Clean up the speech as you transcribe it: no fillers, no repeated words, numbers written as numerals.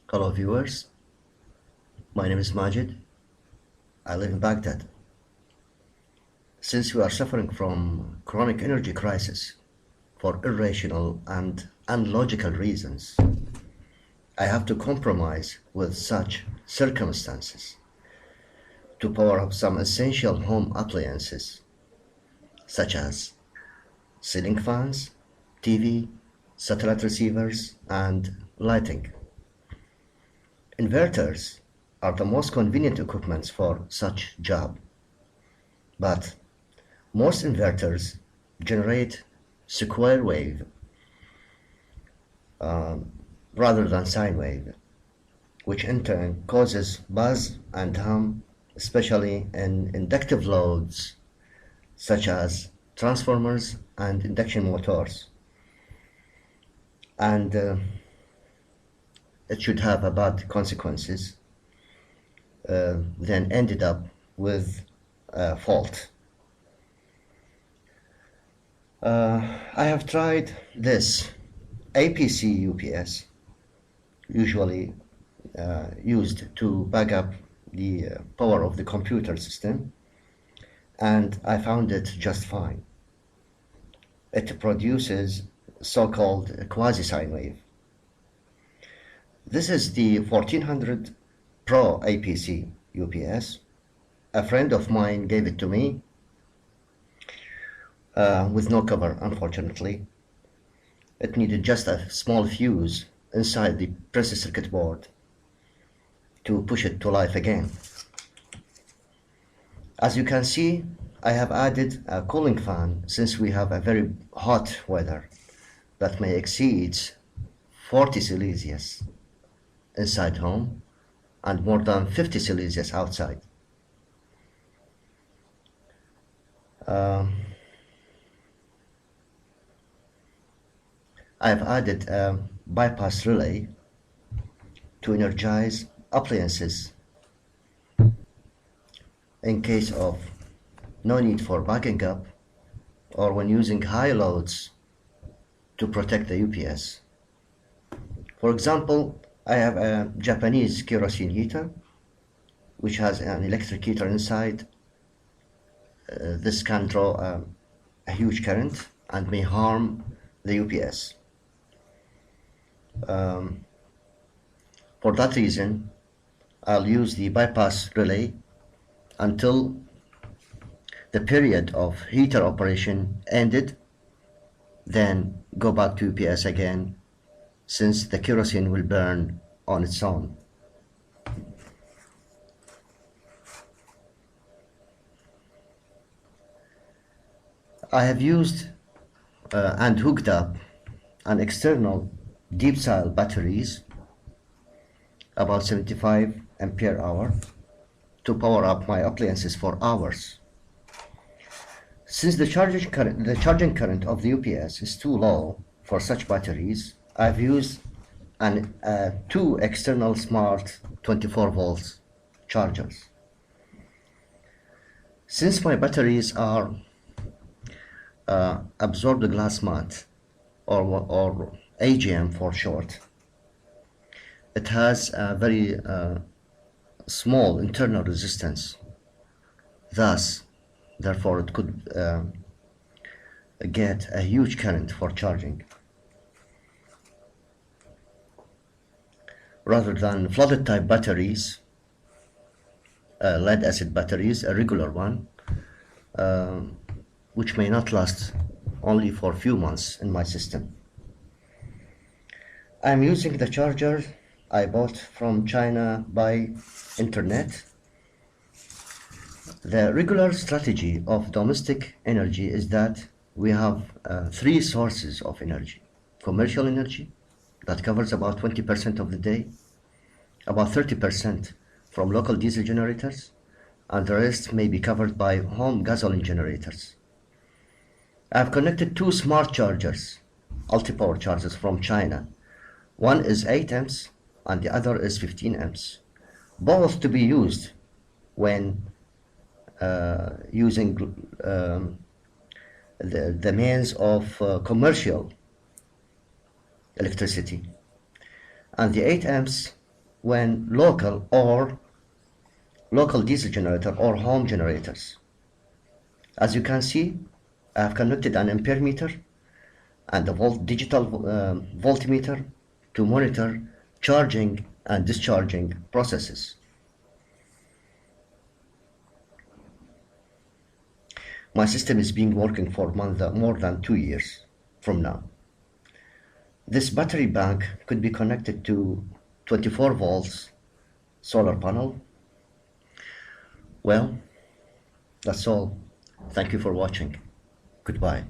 Hello viewers, my name is Majid. I live in Baghdad. Since we are suffering from chronic energy crisis for irrational and unlogical reasons, I have to compromise with such circumstances to power up some essential home appliances such as ceiling fans, TV, satellite receivers, and lighting. Inverters are the most convenient equipments for such job, but most inverters generate square wave rather than sine wave, which in turn causes buzz and hum, especially in inductive loads such as transformers and induction motors. And it should have a bad consequences, then ended up with a fault. I have tried this APC UPS, usually used to back up the power of the computer system, and I found it just fine. It produces so-called quasi-sine wave. This is the 1400 Pro APC UPS. A friend of mine gave it to me with no cover, unfortunately. It needed just a small fuse inside the printed circuit board to push it to life again. As you can see, I have added a cooling fan since we have a very hot weather that may exceed 40 Celsius inside home and more than 50 Celsius outside. I have added a bypass relay to energize appliances in case of no need for backing up or when using high loads to protect the UPS. For example, I have a Japanese kerosene heater which has an electric heater inside. This can draw a huge current and may harm the UPS. For that reason, I'll use the bypass relay until the period of heater operation ended, then go back to UPS again, since the kerosene will burn on its own. I have used and hooked up an external deep cell batteries about 75 ampere hour to power up my appliances for hours. Since the charging current of the UPS is too low for such batteries, I've used two external smart 24 volts chargers. Since my batteries are absorbed glass mat or AGM for short, it has a very small internal resistance. Therefore, it could get a huge current for charging. Rather than flooded type batteries, lead acid batteries, a regular one, which may not last only for a few months in my system. I'm using the charger I bought from China by internet. The regular strategy of domestic energy is that we have three sources of energy. Commercial energy, that covers about 20% of the day, about 30% from local diesel generators, and the rest may be covered by home gasoline generators. I've connected two smart chargers, Ultipower chargers from China. One is 8 amps and the other is 15 amps, both to be used when using the means of commercial electricity. And the 8 amps when local diesel generator or home generators. As you can see, I have connected an ampere meter and a digital voltmeter to monitor charging and discharging processes. My system is being working for more than 2 years from now. This battery bank could be connected to 24 volts solar panel. Well, that's all. Thank you for watching. Goodbye.